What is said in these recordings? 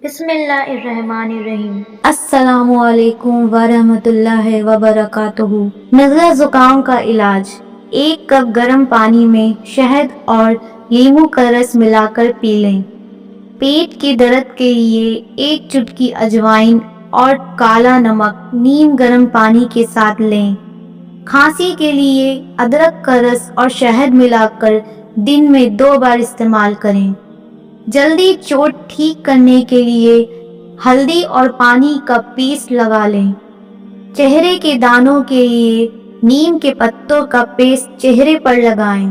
بسم اللہ الرحمن الرحیم۔ السلام علیکم ورحمۃ اللہ وبرکاتہ۔ نزلہ زکام کا علاج: 1 کپ گرم پانی میں شہد اور لیموں کا رس ملا کر پی لیں۔ پیٹ کے درد کے لیے 1 چٹکی اجوائن اور کالا نمک نیم گرم پانی کے ساتھ لیں۔ کھانسی کے لیے ادرک کا رس اور شہد ملا کر دن میں 2 بار استعمال کریں۔ جلدی چوٹ ٹھیک کرنے کے لیے ہلدی اور پانی کا پیسٹ لگا لیں۔ چہرے کے دانوں کے لیے نیم کے پتوں کا پیسٹ چہرے پر لگائیں۔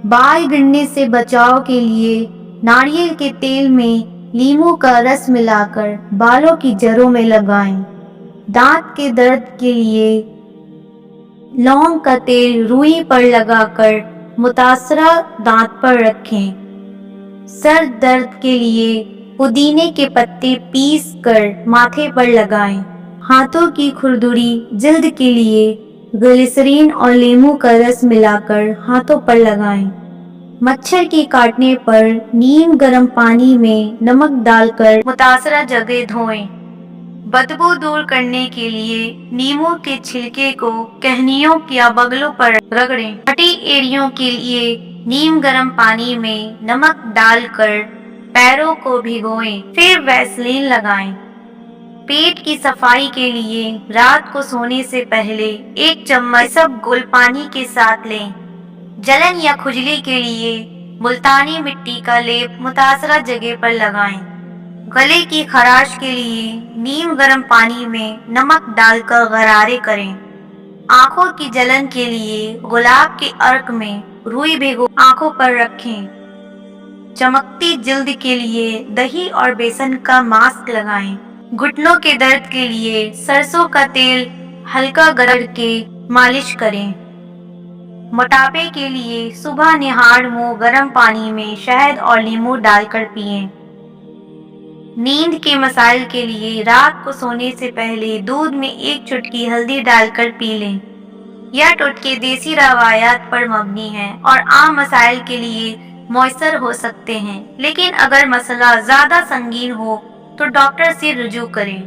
بال گرنے سے بچاؤ کے لیے ناریل کے تیل میں لیموں کا رس ملا کر بالوں کی جڑوں میں لگائیں۔ دانت کے درد کے لیے لونگ کا تیل روئی پر لگا کر متاثرہ دانت پر رکھیں۔ سر درد کے لیے پودینے کے پتے پیس کر ماتھے پر لگائیں۔ ہاتھوں کی کھردری جلد کے لیے گلیسرین اور لیموں کا رس ملا کر ہاتھوں پر لگائیں۔ مچھر کے کاٹنے پر نیم گرم پانی میں نمک ڈال کر متاثرہ جگہ دھوئیں۔ بدبو دور کرنے کے لیے نیموں کے چھلکے کو کہنیوں یا بغلوں پر رگڑیں۔ پھٹی ایڑیوں کے لیے نیم گرم پانی میں نمک ڈال کر پیروں کو بھگوئیں، پھر ویسلین لگائیں۔ پیٹ کی صفائی کے لیے رات کو سونے سے پہلے 1 چمچ سب گل پانی کے ساتھ لیں۔ جلن یا کھجلی کے لیے ملتانی مٹی کا لیپ متاثرہ جگہ پر لگائیں۔ گلے کی خراش کے لیے نیم گرم پانی میں نمک ڈال کر غرارے کریں۔ آنکھوں کی جلن کے لیے گلاب کے عرق میں روئی بھگو آنکھوں پر رکھیں۔ چمکتی جلد کے لیے دہی اور بیسن کا ماسک لگائیں۔ گھٹنوں کے درد کے لیے سرسوں کا تیل ہلکا گرم کے مالش کریں۔ موٹاپے کے لیے صبح نہار منہ گرم پانی میں شہد اور لیموں ڈال کر پئیں۔ نیند کے مسائل کے لیے رات کو سونے سے پہلے دودھ میں 1 چٹکی ہلدی ڈال کر پی لیں۔ یہ ٹوٹکے دیسی روایات پر مبنی ہیں اور عام مسائل کے لیے مؤثر ہو سکتے ہیں، لیکن اگر مسئلہ زیادہ سنگین ہو تو ڈاکٹر سے رجوع کریں۔